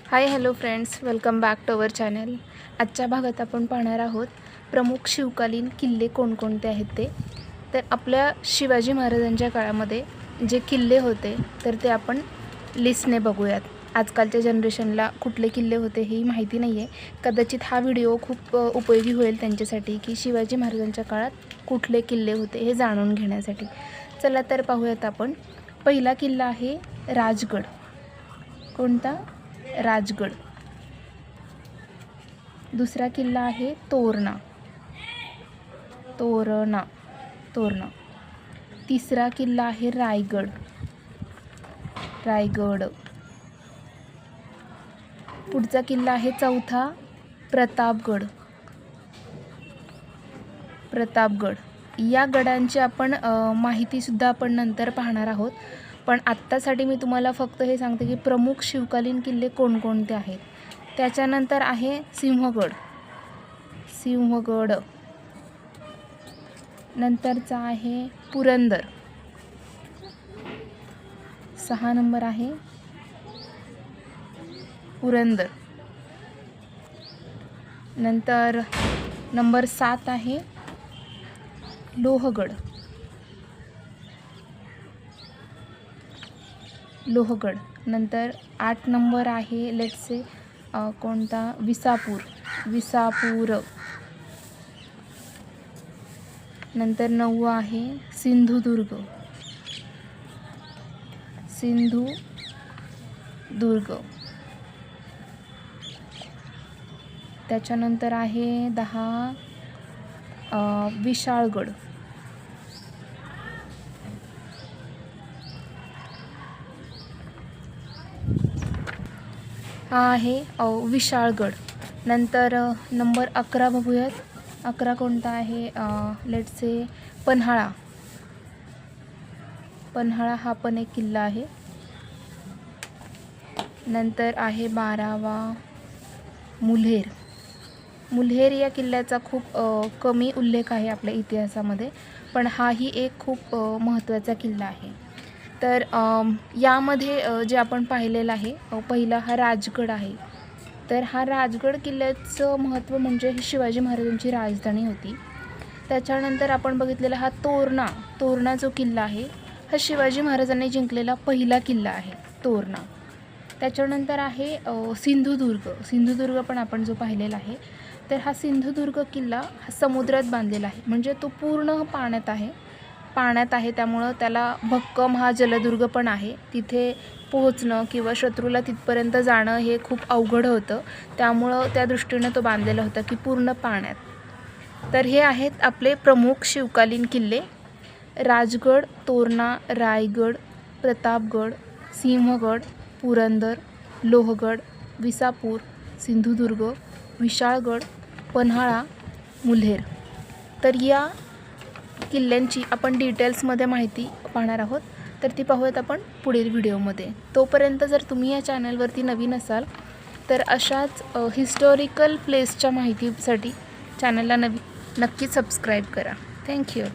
High hello friends, welcome back to our channel. आजच्या भागात आपण पाहणार आहोत प्रमुख शिवकालीन किल्ले कोणकोणते आहेत ते. तर आपल्या शिवाजी महाराजांच्या काळामध्ये जे किल्ले होते तर ते आपण लिस्टने बघूयात. आजकालच्या जनरेशनला कुठले किल्ले होते ही माहिती नाही आहे. कदाचित हा व्हिडिओ खूप उपयोगी होईल त्यांच्यासाठी की शिवाजी महाराजांच्या काळात कुठले किल्ले होते हे जाणून घेण्यासाठी. चला तर पाहूयात आपण. पहिला किल्ला आहे राजगड. कोणता? राजगड. दुसरा किल्ला आहे तोरणा. तोरणा. तिसरा किल्ला आहे रायगड. पुढचा किल्ला आहे चौथा प्रतापगड. या गडांची आपण माहितीसुद्धा आपण नंतर पाहणार आहोत. पण आत्तासाठी मी तुम्हाला फक्त हे सांगते की प्रमुख शिवकालीन किल्ले कोणकोणते आहेत. त्याच्यानंतर आहे सिंहगड. नंतरचा आहे पुरंदर. 6 नंबर आहे पुरंदर. नंतर नंबर 7 आहे लोहगड. नंतर 8 नंबर आहे लेट्स से कोणता? विसापूर. नंतर 9 आहे सिंधुदुर्ग. त्याच्यानंतर आहे 10 विशाळगड. हा आहे विशाळगड. नंतर नंबर 11 बघूयात. 11 कोणता आहे? Let's say Panhala. हा पण एक किल्ला आहे. नंतर आहे 12वा मुल्हेर. या किल्ल्याचा खूप कमी उल्लेख आहे आपल्या इतिहासामध्ये, पण हाही एक खूप महत्त्वाचा किल्ला आहे. तर यामध्ये जे आपण पाहिलेलं आहे पहिला हा राजगड आहे. तर हा राजगड किल्ल्याचं महत्त्व म्हणजे ही शिवाजी महाराजांची राजधानी होती. त्याच्यानंतर आपण बघितलेला हा तोरणा जो किल्ला आहे हा शिवाजी महाराजांनी जिंकलेला पहिला किल्ला आहे तोरणा. त्याच्यानंतर आहे सिंधुदुर्ग पण आपण जो पाहिलेला आहे. तर हा सिंधुदुर्ग किल्ला हा समुद्रात बांधलेला आहे, म्हणजे तो पूर्ण पाण्यात आहे त्यामुळं त्याला भक्कम हा जलदुर्ग पण आहे. तिथे पोहोचणं किंवा शत्रूला तिथपर्यंत जाणं हे खूप अवघड होतं, त्यामुळं त्या दृष्टीनं तो बांधलेला होता की पूर्ण पाण्यात. तर हे आहेत आपले प्रमुख शिवकालीन किल्ले: राजगड, तोरणा, रायगड, प्रतापगड, सिंहगड, पुरंदर, लोहगड, विसापूर, सिंधुदुर्ग, विशाळगड, पन्हाळा, मुल्हेर. तर या किल्ल्यांची आपण डिटेल्समध्ये माहिती पाहणार आहोत. तर ती पाहूयात आपण पुढील व्हिडिओमध्ये. तोपर्यंत जर तुम्ही या चॅनलवरती नवीन असाल तर अशाच हिस्टॉरिकल प्लेसच्या माहितीसाठी चॅनलला नक्की सबस्क्राईब करा. थँक्यू.